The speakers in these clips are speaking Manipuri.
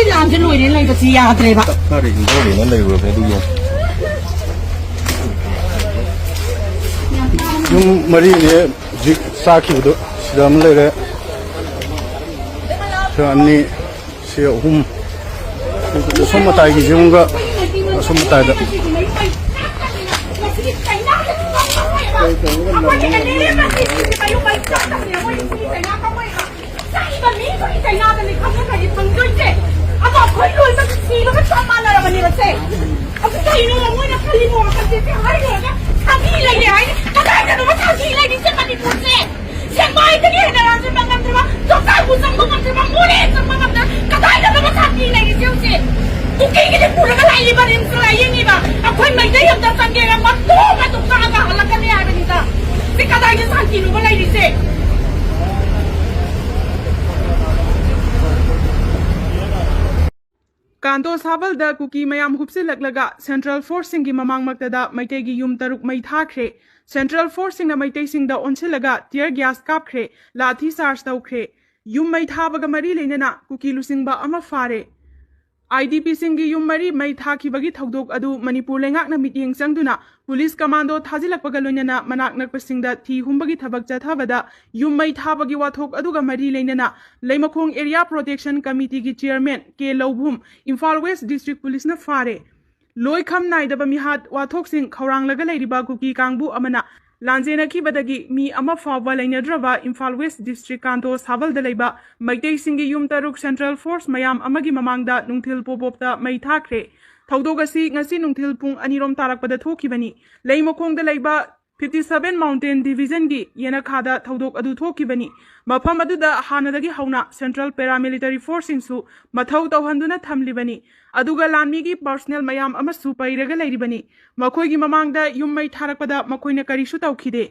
làm cho lùi đến lấy bác sĩ à thế bà nó để nó lấy vừa phải đi nhưng mà đi này dịch sa kiểu đó làm lấy đấy cho anh này sẽ hum số một tài gì cũng có số một tài đó Kanto sabal da kuki mayam hupsi laklaga Central Forcing ki mamang magtada maitay gi yum taruk may thakre Central Forcing na maitay sing da onsilaga tear gas kapkre lathi sars tawkre yum may thabaga mari leina kuki lusing ba ama fare IDP singi yum mari may thaki bagi thawdok adu Manipur lengak na mityeng sangduna Police Commando thajilakpaga loinana manak nakpasingda thi humbagi thabak chathabada yum may thabagi wathok aduga mari leinana Leimakhong Area Protection Committee ki Chairman K Lobhum Imphal West District Police na fare loikham naidaba mihat wathok sing khawrang laga leiriba kuki kangbu amana Lanjena ki badagi mi ama fawa lainadraba Imphal West District Kanto Sabal da leiba maitay singi yum taruk Central Force mayam amagi mamangda nungthil popopta may thakre Thawdogasi ngasi nungthil pung anirom tarakpada thokibani Leimakhongda leiba 57 Mountain Division gi yenakhada thawdok adu thokibani mafam aduda hanadagi hauna Central Paramilitary Force insu mathau tawhanduna thamlibani aduga lanmi gi personnel mayam amasu pairaga leiribani makhoi gi mamangda yummai tharakpada makhoina karisu tawkhide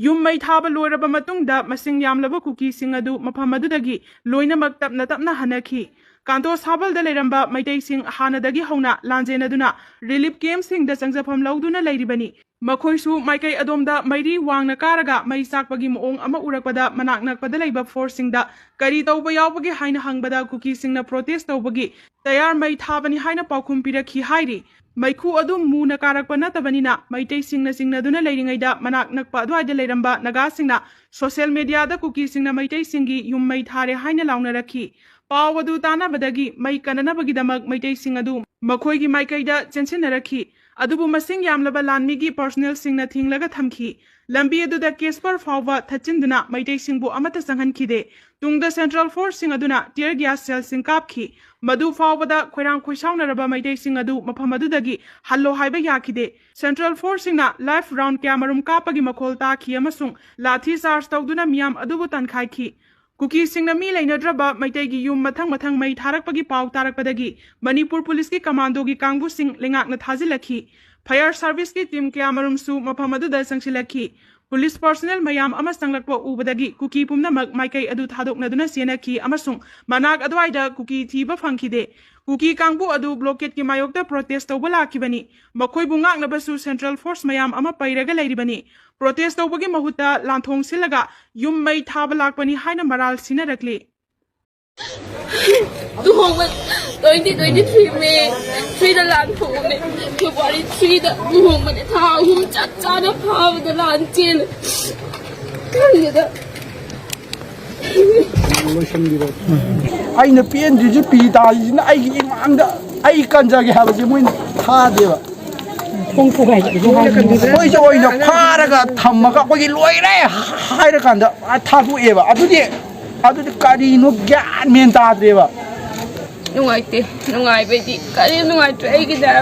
yummai thaba loiraba matungda masing yamlaba kuki sing adu mafam adudagi loina maktapna tapna hanakhi Kanto Sabal da leiramba maitai sing hanadagi hauna lanjenaduna relief camp sing da changjafam lauduna leiribani Makhoisu maikai adomda mairi wangna karaga mai sakpagi moong ama urakpada manak nakpada leiba forcing da kari tawba yawbagi haina hangbada kuki singna protest tawbagi tayar mai thabani haina paukhum pirakhi hairi maikhu adum muna karakpa natabanina maitai singna duna leiringaida manak nakpa adwaida leiramba naga singna social media da kuki singna maitai singi yum mai thare haina launa rakhi pawadu tana badagi mai kanana bagidamak maitai singadu makhoi gi maikai da chensin rakhi adubu masing yamlaba lanmi gi personnel singna thinglaga thamki lambi aduda kesper fawwa thachinduna maitai singbu amata sanghankhide tungda Central Force sing aduna tear gas cell sing kapki madu fawbada khoirang khoisaunaraba maitai sing adu mafam adudagi hallo haiba yakhide Central Force singna live round camarum kapagi makhol takhi amasung lathi charge tawduna miyam adubu tankhai khi Kuki singna mi leinadraba maitai gi yum mathang mai tharakpagi paw tarakpadagi Manipur Police ki commando gi kangbu sing lengak na thajilakhi Fire Service ki team ke amarum su mafam adu da sangsilakhi Police personnel mayam ama sanglakpa ubadagi kuki pumnamak maikai adu thadoknaduna senakhi amasung manak adwaida kuki thiba phangkhide kuki kangbu adu blockade ki mayokta protest tawba lakhibani makhoi bungaknabasu Central Force mayam ama pairaga leiribani protest tawbagi mahuta lanthong silaga yum mai thaba lakpani haina maral sinarakli Duhongan 2023 May 3 da lan phone February 3 da duhongan tha hum chat chana phaw da lan chen kan da ai na pien ji pi ta ji na ai gi mang da ai kan ja gi ha ba ji moi tha de ba không phụ bài oi jo oi na pha ra ga tham ma ga ko gi loi re hai ra kan da tha bu e ba adu di kari no gyan men ta de ba nungai be di kari nungai try gi da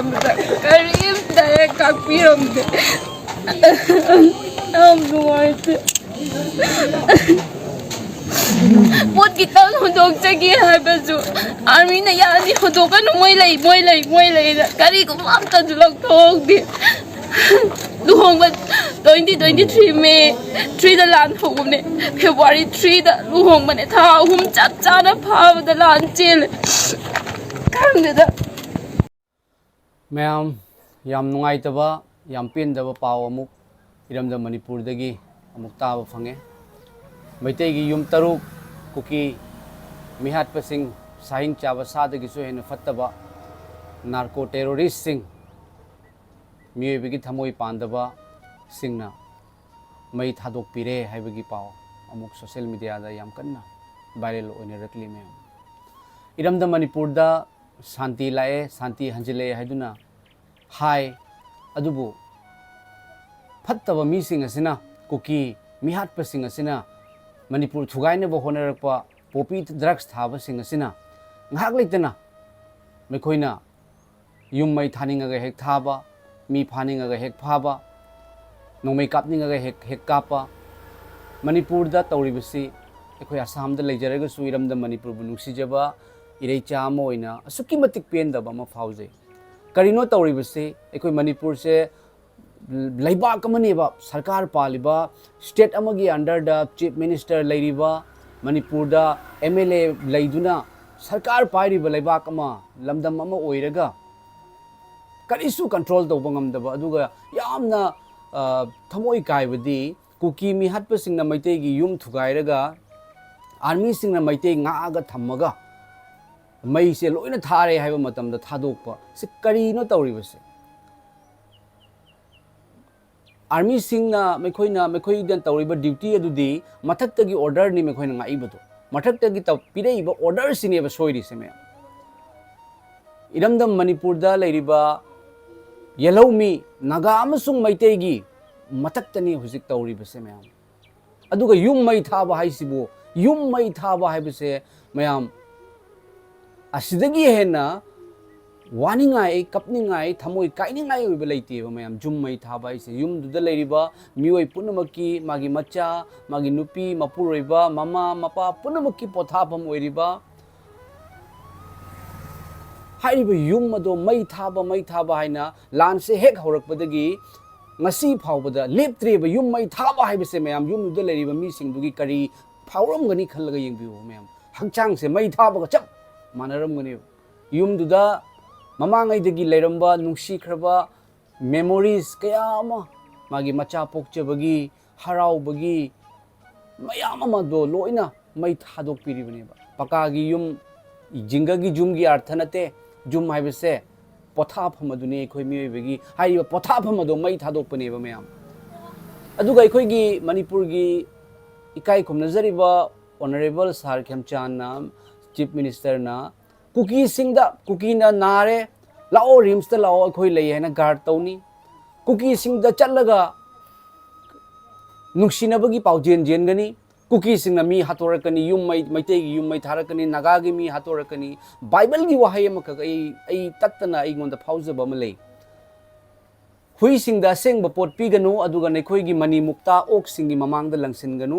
kari da ka pirom de nungai te Pot kita hodok chagi hai bazu army na yani hodoka no moi lai kari ko mam ta julok thok di duhong ba 2023 May 3 da lan phum ne February 3 da duhong ba ne tha hum chat cha na phaw da lan chil kan da मैम याम नुंगाइतबा याम पेंदबा पाव अमुक इरमदा मणिपुर दगी अमुक ताब फंगे मैतेगी युम तरुक कुकी मिहात पसिंग साहिंग चाबा सादगिसु हेन फत्तबा नार्को टेररिस्ट सिंह मियोइबगी थमोई पांदबा सिंगना मई थादोक पिरे हाइबगी पाव अमुक सोशल मीडिया दा याम कन्ना वायरल ओइने रखली में इरमदा मणिपुर दा शांति लाए शांति हंजले हाइदुना हाय अदुबु फत्तबा मी सिंग असिना कुकी मिहाटप सिंग असिना मणिपुर थुगाइने बो होनरकपा पोपी ड्रग्स थाबा सिंग असिना ngak leitana mekoina yum mai thaninga ga hek thaba mi phaninga ga hek phaba nongmai kapninga ga hek kapa manipur da tawribasi ekhoi assam da leijaraga suiram da manipur bu nuksijaba irei chama oina asuki matik pen da ba ma phauze karino tawribasi ekhoi manipur se laiba kamani ba sarkar paliba state amagi under da chief minister leiriba manipur da mla leiduna सरकार पाइरिबा लेबाक अमा लमदम अमा ओइरगा करिसु कंट्रोल तौबा ngamdaba aduga yamna thamoi kaibadi kuki mi hatpa singna maitei gi yum thugairaga army singna maitei ngaaga thammaga mai se loina thare haiba matamda thadokpa se karino tawribase army singna mekhoi dan tawriba duty adudi mathaktagi order ni mekhoina ngaibado मठक्तगी तब पिरेइबा ऑर्डर सिनेबा सोइरि सेमे इरमदम मणिपुर दा लेरिबा येलौमी नागा अमसुंग मैतेगी मठक्तनी हुजिक तौरिबा सेमे अदुगा युम मै थाबा हाइसिबो युम मै थाबा हाइबसे मयाम असिदगी हेना वानिंगाई कपनिंगाई थमोई काइनिंगाई ओइबा लेइतेबा मयाम जुम मै थाबा हाइसे युम दुदा लेरिबा मियोइ पुनमकी मागी मच्चा मागी नुपी मपुरोइबा ममा मपा पुनमकी पोथाफम ओइरिबा हाइरिबा युम मदो मै थाबा हाइना लान से हेक हौरकपदगी ngasi phawbada leptreba yum mai thaba haibase mayam yum duda leriba mi singdugi kari phawramgani khallaga yengbiu mayam hangchang se mai thaba ga chap manaramgani yum duda ममांगैदगी लेरंबा नुंसी खरबा मेमोरीज कया अमा मागी मचा पोकचबगी हराउबगी मयाम अमा दो लोइना मै थादोक पिरिबनेबा पकागी युम जिंगगी जुमगी अर्थ नते जुम हाइबसे पोथाफम अदुने अखोइ मियोइबगी हाइबा पोथाफम अदो मै थादोकपनेबा मयाम अदुगा अखोइगी मणिपुरगी इकाई खुमनजरिबा ऑनरेबल सर खेमचान नाम चीफ मिनिस्टर ना कुकी सिंगदा कुकी ना नारे लाओ रिम्स ता लाओ अखोइ लई हैना गार्ड तौनी कुकी सिंगदा चलगा नुक्सिनबगी पाउजेन जेनगनी कुकी सिंगना मी हातोरकनी युम मैते की युम मै थारकनी नागागी मी हातोरकनी बाइबल की वहाय अमक आई तत्तना इगोंदा फाउजब अम लई हुई सिंगदा सेंगब पोट पिगनु अदुगा नखोइगी मनी मुक्ता ओक सिंगी ममांगदा लंगसिनगनु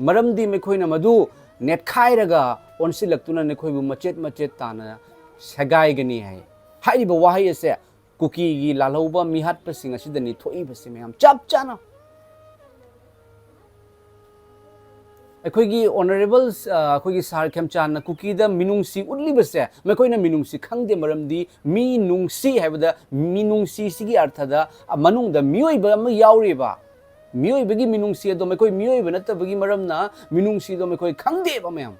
मरमदी मेखोइना मदु नेट खाइरगा ओनसिलक्तुना नखोइबु मचेत मचेत ताना सगाइगनी है हाइरिबा वहाय से कुकी गी लालौबा मिहाटप सिंग असिदनी थोइबसे मयाम चप चाना अखोइगी ऑनरेबल अखोइगी सार खेमचान कुकी दा मिनुंगसी उडलिबसे मखोइना मिनुंगसी खंगदे मरमदी मिनुंगसी हाइबदा मिनुंगसी सिगी अर्थदा मनुंगदा मियोइबा अम यावरेबा मियोइबगी मिनुंगसी अदो मखोइ मियोइबा नतबगी मरमना मिनुंगसी दो मखोइ खंगदेबा मयाम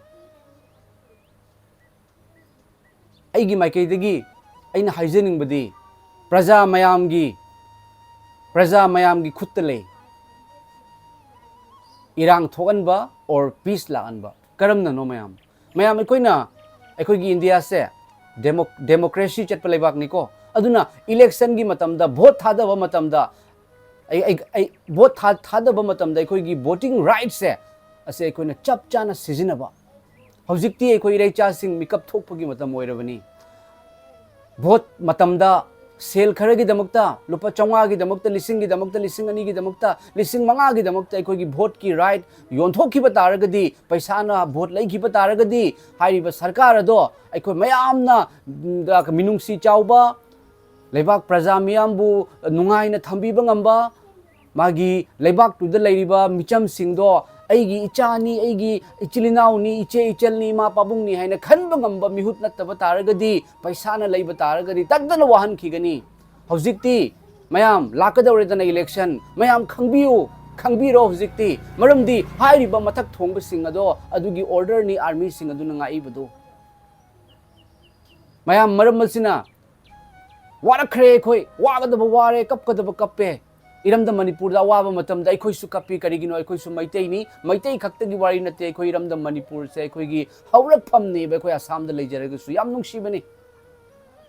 अइगी माइकैदगी अइना हाइजनिंगबदी प्रजा मयामगी खुत्त ले इरांग थोगनबा और पीस लाअनबा करमना नो मयाम अखोइना अखोइगी इंडिया से डेमोक्रेसी चटप लेबाक निको अदुना इलेक्शन की मतमदा वोट थादबा मतमदा वोट थादबा मतमदा अखोइगी वोटिंग राइट से असे अखोइना चप चाना सिजिनबा हौजिक्ति अखोइ इरेचा सिंग मिकअप थोकपगी मतम ओइरबनी वोट मतमदा सेल खरगी दमकता लुपा चौंगा की दमकता लिसिंग की दमकता लिसिंग अनी की दमकता लिसिंग मंगा की दमकता अखोइगी वोट की राइट योंथोखिबा तारगदी पैसाना वोट लैखिबा तारगदी हाइरिबा सरकार अदो अखोइ मयामना मिनुंगसी चाउबा लेबाक प्रजा मियामबु नुंगाइना थंबीबा ngamba मागी लेबाक तुदा लैरिबा मिचम सिंगदो अइगी इचानी अइगी इचिलिनाउनी इचे इचलनी मा पाबुंगनी हाइना खनबा ngamba मिहुत नत्तबा तारगदी पैसाना लैबा तारगदी तगदना वाहन खिगनी हौजिक्ति मयाम लाकदौरेदना इलेक्शन मयाम खंगबिरो हौजिक्ति मरमदी हाइरिबा मथक थोंबा सिंग अदो अदुगी ऑर्डर नि army Singh अदुना ngaibado mayam maram masina wara khre khoi waga da ware kap ka da kappe iram da manipur da wa ba matam da khoi su kapi kari gi no khoi su maitai ni maitai khakta gi wari na te khoi iram da manipur se khoi gi haurak pham ni ba khoi asam da leijare ga su yam nung si bani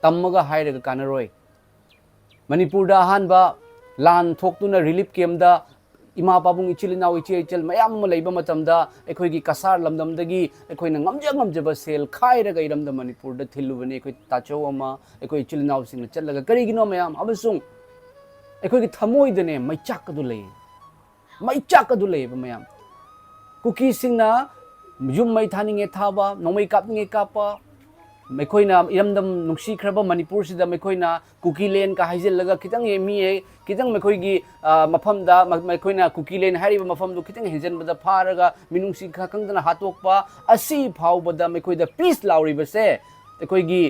tammaga haire ga kanaroi manipur da han ba lan thok tu na relief camp da ima babung ichil naw ichil mayam ma leiba matam da khoi gi kasar lamdam da gi khoi na ngamja ba sel khaire ga iram da manipur da thilu bani khoi tacho ama khoi ichil naw sing na chalaga kari gi no mayam amasung khoi gi thamoi da ne mai chak du lei ba mayam kuki sing na yum mai thani nge thaba nomai kap nge kapa khoi na iram dam nungsi khraba manipur sida khoi na kuki len ka haijel laga kitang emi e kitang khoi gi mafam da khoi na kuki len hari ba mafam du kitang henjen ba da pharaga minungsi kha kang da hatok pa asi phau ba da khoi da peace lauri ba se khoi gi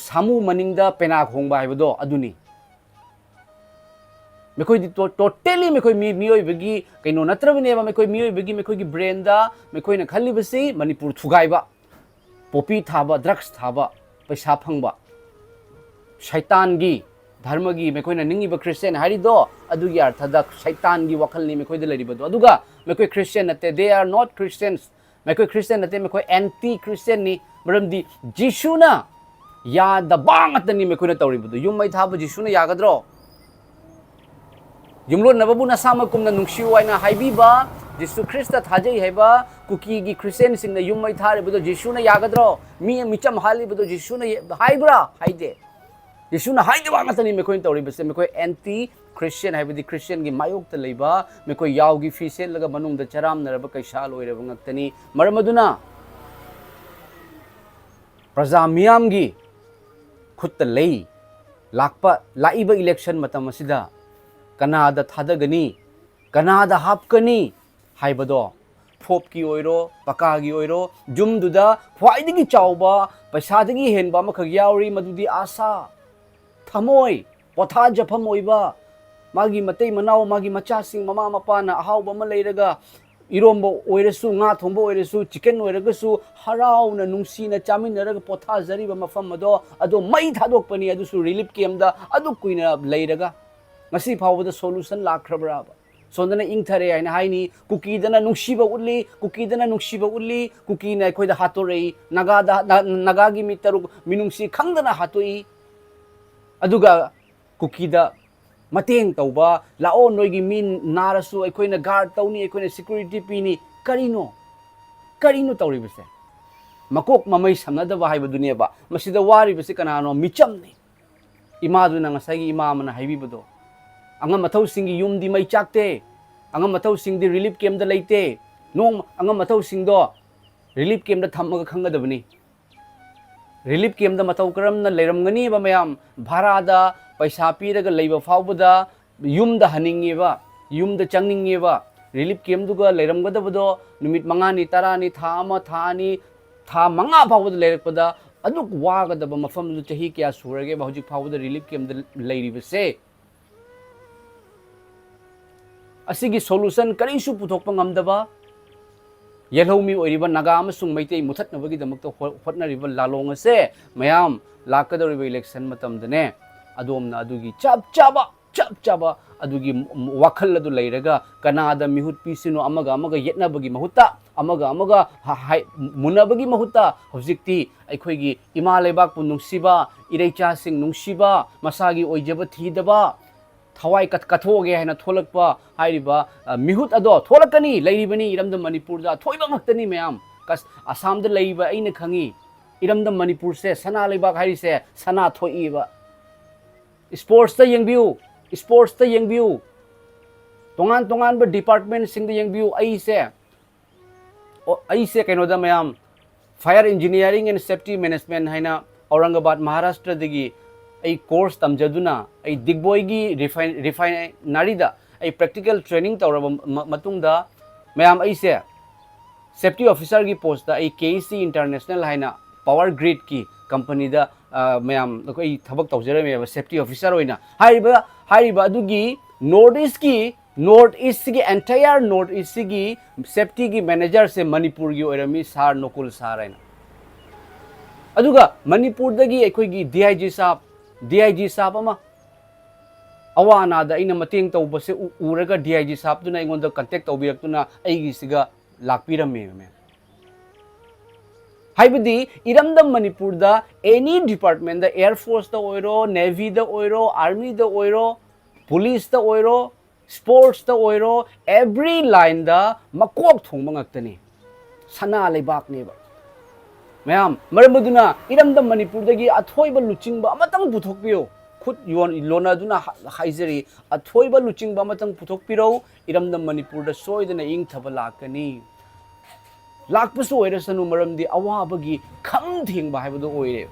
samu maning da pena khong ba hai ba do aduni khoi di totally khoi mioi bagi kaino natrabine ba khoi mioi bagi khoi gi brain da khoi na khali ba si manipur thugai ba popi thaba drugs thaba paisa phangba shaitan gi dharma gi khoi na ningi ba christian hari do adu gi artha da shaitan gi wakal ni khoi da lari ba do aduga khoi christian nate they are not christians khoi christian nate khoi anti christian ni maram di jesu na ya da bang atani khoi na tawri ba do yum mai thaba jesu na ya gadro yumlo na babu na sama kum na nungsi wai na haibi ba Jesu Christa thajai haiba kuki gi Christian sing na yum mai thare budo Jesu na yagadro mi micham hali budo Jesu na haibra haide Jesu na haide wa ngatani me koin tawri bese me koi anti Christian haiba di Christian gi mayok ta leiba me koi yaw gi fi sel laga manung da charam na raba kai sal oi raba ngaktani maramaduna praja miyam gi khutta lei lakpa laiba election matam asida kanada thadagani kanada hapkani haibado phop ki oiro paka gi oiro jum duda khwaidigi chawba paisa digi henba ma khag yauri madudi asa thamoi potha japham oiba magi matei manau magi macha sing mama mapa na ahawba ma leiraga irombo oiresu nga thombo oiresu chicken oiragasu harau na nungsi na chamin naraga potha zariba mafam mado ado mai thadok pani adu su relief camp da adu kuina leiraga ngasi phawda solution lakrabra sondana ingthare aina haini kuki dana nungsiba ulli kuki na khoi da hatorei naga gi mitaruk minungsi khangdana hatoi aduga kuki da mateng tauba lao noi gi min narasu khoi na guard tauni khoi na security pini karino tauri bese makok mamai samnada ba haiba dunia ba masida wari bese kanano micham ni imadu na ngasagi imam na haibi bodo angam mathau singi yum di mai chakte angam mathau sing di relief camp da leite nong angam mathau sing do relief camp da thamma khanga dabani relief camp da mathau karam na leiram ngani ba mayam bhara da paisa piraga leiba fawbada yum da haningi ba yum da changningi ba relief camp du ga leiram ga da bodo numit mangani tarani thama thani tha manga fawbada leirakpada aduk waga da ba mafam du chahi kya surage ba hojik fawbada relief camp da leiri ba se asigi solution karisu puthokpa ngamdaba yelhomi oiriba naga amasung maitei muthatnabagi damakta hotnariba lalong ase mayam lakadoriba election matamdane adomna adugi chap chaba adugi wakhal adu leiraga kanada mihut pisino amaga yetnabagi mahuta amaga munabagi mahuta hojikti aikhoigi ima lebak pu nungsiba ireicha sing nungsiba masagi oijaba thidaba thawai kathoge haina tholakpa hairiba mihut ado tholakani leiribani iramda manipur da thoiba ngaktani mayam kas asam da leiba aina khangi iramda manipur se sana lebak hairi se sana thoiba sports ta yengbiu tongan ba department sing da yengbiu ai se kaino da mayam fire engineering and safety management haina Aurangabad Maharashtra dagi ai course tamjaduna ai digboy gi refinery da ai practical training tawraba matungda mayam ai se safety officer gi post da ai KC international haina power grid ki company da mayam ai thabak tawjare me safety officer oina hariba adugi northeast gi entire northeast gi safety gi manager se manipur gi oirami sar nokul sar aina aduga Manipur dagi aikoigi DIG sab ama awana da ina mateng tawbase uraga DIG sab tuna ingonda contact tawbirak tuna aigi siga lakpirame me haibadi iramdam Manipur da any department da Air Force da oiro, Navy da oiro, Army da oiro, Police da oiro, Sports da oiro, every line da makok thongba ngaktani sana leibak ne ba mayam maramuduna iramdam Manipur dagi athoiba luchingba amatang puthokpiyo khut yon lona duna haizeri athoiba luchingba amatang puthokpiro iramdam Manipur da soidana ing thaba lakani lakpasu oirasanu maramdi awabagi kham thengba haibado oire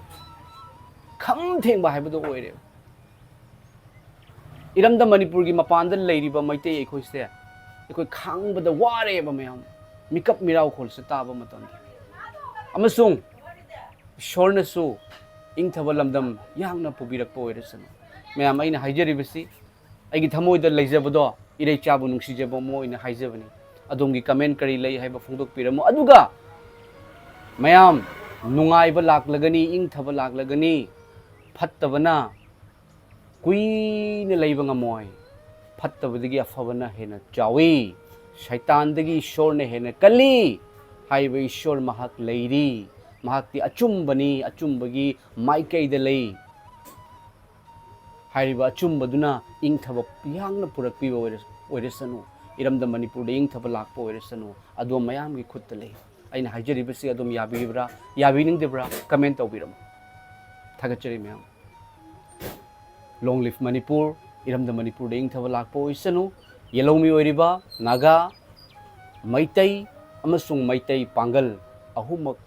kham thengba haibado oire iramdam Manipur gi mapanda leiriba maitei ekhoise ekoi khangbada ware ba mayam mikap mirau kholse taba matam amasung shornasu ing thaba lamdam yangna pubirakpa oirasanu mayam aina haijaribasi aigi thamoi da leijabado irei chabu nungsijaba mo ina haijabani adongi comment kari lei haiba phongdok piramo aduga mayam nungaiba laklagani ing thaba laklagani phattabana kuina leiba ngamoi phattabadagi afabana hena chawi shaitan dagi ishorne hena kali haiba ishor mahak leiri mahakti achumbani achumbagi maikai da lei haiba achumbaduna ing thaba yangna purakpiba oirasanu iramdam Manipur da ing thaba lakpa oirasanu adom mayam gi khutta lei aina haijaribasi adom yabibra yabiningdebra comment tawbiram thagachari mayam long live Manipur iramdam Manipur da ing thaba lakpa oisanu yelomi oiriba naga maitai amasung maitai pangal ahumak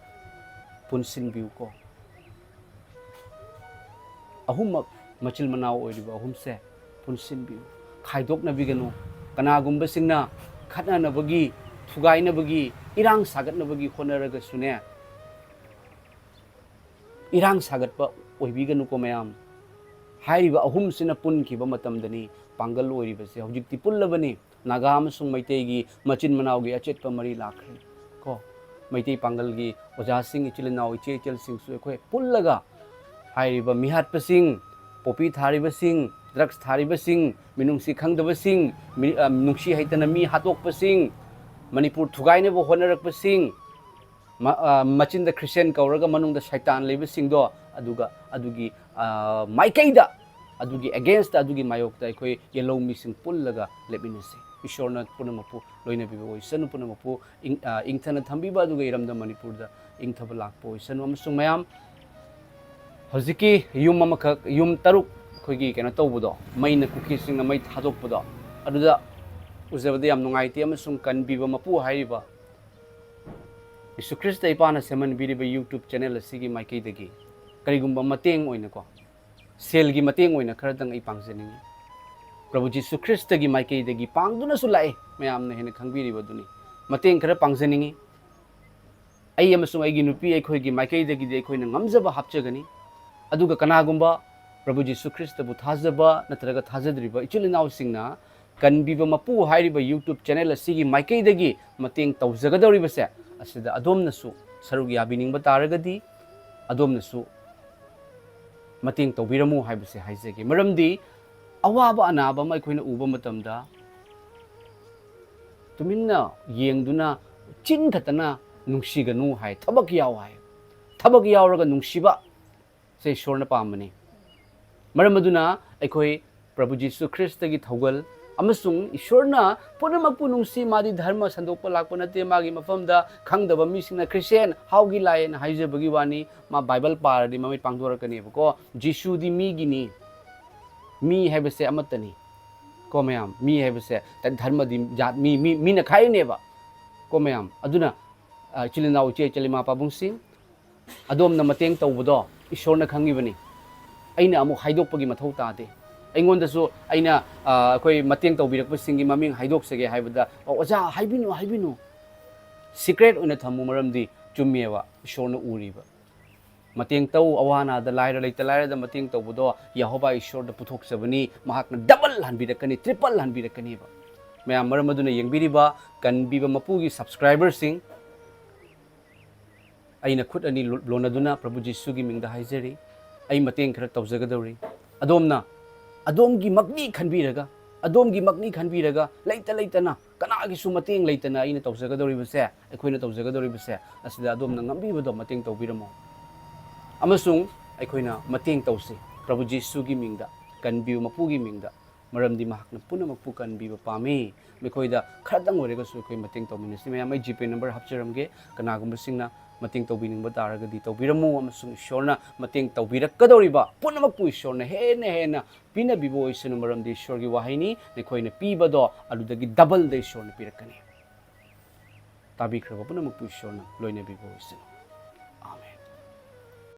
punsin biu ko ahumak machil manau oiriba ahumse punsin biu khaidok na biganu kanagumba singna khatna na bagi thugai na bagi irang sagat na bagi khonaraga sune irang sagat pa oibiganu ko mayam hairiba ahum sina pun kiba matamdani pangal oiriba se hojikti pullabani naga amasung maitai gi machin manau gi achet pa mari lakhre ko maitai pangal gi oja sing ichilnau ichel sing su khoi pullaga hairiba mihat pasing popi thariba sing drugs thariba sing minungsi khangdaba sing nungsi haitana mi hatok pasing Manipur thugai ne bo honarak pasing machin da Christian kauraga manung da shaitan leiba sing do aduga adugi maikaida adugi against adugi mayok da khoi yellow missing pullaga lebinase ishorna pumnamakpu loina bibo oisanu pumnamakpu ingthana thambiba aduga iramda Manipur da ingthaba lakpo oisanu amasung mayam hojiki yum amakak yum taruk khoigi kena tawbudo maina kuki singna mai thadokpudo aduda uzabada yam nungaiti amasung Kanbiba Mapu hairiba Jesu Christa ipana seman biriba YouTube channel asigi maikei dagi karigumba mateng oina ko sel gi mateng oina kharadang ipangsening Prabhu Jesu Christa gi maikei dagi pangduna sulai mayamna hena khangbiriba duni mateng khara pangseningi ai amasung ai gi nupi ai khoi gi maikei dagi de khoina ngamjaba hapchagani aduga kanagumba Prabhu Jesu Christa bu thazaba natraga thazadriba ichilinaw singna Kanbiba Mapu hairiba YouTube channel asigi maikei dagi mateng tawjagadawriba se asida adomnasu sarug yabiningba taragadi adomnasu mateng tawbiramu haibase haizege maramdi awaba anaba mai khoina uba matamda tuminna yengduna chin khatana nungsiganu hai thabak yauraga nungsiba se shorna pamani maramaduna aikhoi Prabhu Jesu Christa gi thogal amasung ishorna pumnamakpu nungsi madi dharma sandokpa lakpa nate magi mafamda khangdaba misingna Christian haugi lain haijabagi wani ma Bible paradi mamit pangdorakani ko Jesu di mi gini mi haibase amatani ko mayam mi haibase ta dharma di jat mi na khai neba ko mayam aduna chilina uche chalima pabung sing adom na mateng tawbudo ishorna khangibani aina amu haidokpagi mathau tade aingondasu aina koi mateng tawbirakpasingi maming haidoksege haibada oja haibinu secret una thamu maramdi chummewa ishorna uriba mateng taw awana da laira leita laira da mateng tawbudo Yehova ishorda puthokjabani mahakna double hanbirakani triple hanbirakani ba mayam maramaduna yengbiriba Kanbiba Mapu gi subscriber sing ꯑꯩꯅ ꯈꯨꯠ ꯑꯅꯤ ꯂꯣꯟꯅꯗꯨꯅ ꯄ꯭ꯔꯚꯨ ꯖꯤꯁꯨꯒꯤ ꯃꯤꯡꯗ ꯍꯥꯏꯖꯔꯤ ꯑꯩ ꯃꯇꯦꯡ ꯈꯔ ꯇꯧꯖꯒꯗꯧꯔꯤ ꯑꯗꯣꯝꯅ ꯑꯗꯣꯝꯒꯤ ꯃꯛꯅꯤ ꯈꯟꯕꯤꯔꯒ ꯂꯩꯇ ꯂꯩꯇꯅ ꯀꯅꯥꯒꯤꯁꯨ ꯃꯇꯦꯡ ꯂꯩꯇꯅ ꯑꯩꯅ ꯇꯧꯖꯒꯗꯧꯔꯤꯕꯁꯦ ꯑꯩꯈꯣꯏꯅ ꯇꯧꯖꯒꯗꯧꯔꯤꯕꯁꯦ ꯑꯁꯤꯗ ꯑꯗꯣꯝꯅ ꯉꯝꯕꯤꯕꯗꯣ ꯃꯇꯦꯡ ꯇꯧꯕꯤꯔꯝꯃꯣ ꯑꯃꯁꯨꯡ ꯑꯩꯈꯣꯏꯅ ꯃꯇꯦꯡ ꯇꯧꯁꯤ ꯄ꯭ꯔꯚꯨ ꯖꯤꯁꯨꯒꯤ ꯃꯤꯡꯗ ꯀꯟꯕꯤꯕ ꯃꯄꯨꯒꯤ ꯃꯤꯡꯗ ꯃꯔꯝꯗꯤ ꯃꯍꯥꯛꯅ ꯄꯨꯝꯅꯃꯛꯄꯨ ꯀꯟꯕꯤꯕ ꯄꯥꯝꯃꯤ ꯃꯈꯣꯏꯗ ꯈꯔꯗꯪ ꯑꯣꯏꯔꯒꯁꯨ ꯑꯩꯈꯣꯏ ꯃꯇꯦꯡ ꯇꯧꯃꯤꯟꯅꯁꯤ ꯃꯌꯥꯝ ꯑꯩ ꯖꯤꯄꯦ ꯅꯝꯕꯔ ꯍꯥꯞꯆꯔꯝꯒꯦ ꯀꯅꯥꯒꯨꯝꯕꯁꯤꯡꯅ ꯃꯇꯦꯡ ꯇꯧꯕꯤꯅꯤꯡꯕ ꯇꯥꯔꯒꯗꯤ ꯇꯧꯕꯤꯔꯝꯃꯨ ꯑꯃꯁꯨꯡ ꯏꯁꯣꯔꯅ ꯃꯇꯦꯡ ꯇꯧꯕꯤꯔꯛꯀꯗꯧꯔꯤꯕ ꯄꯨꯝꯅꯃꯛꯄꯨ ꯏꯁꯣꯔꯅ ꯍꯦꯟꯅ ꯄꯤꯅꯕꯤꯕ ꯑꯣꯏꯁꯅꯨ ꯃꯔꯝꯗꯤ ꯏꯁꯣꯔꯒꯤ ꯋꯥꯍꯩꯅꯤ ꯑꯩꯈꯣꯏꯅ ꯄꯤꯕꯗꯣ ꯑꯗꯨꯗꯒꯤ ꯗꯕꯜꯗ ꯏꯁꯣꯔꯅ ꯄꯤꯔꯛꯀꯅꯤ ꯇꯥꯕꯤꯈ꯭ꯔꯕ ꯄꯨꯝꯅꯃꯛꯄꯨ ꯏꯁꯣꯔꯅ ꯂꯣꯏꯅꯕꯤꯕ ꯑꯣꯏꯁꯅꯨ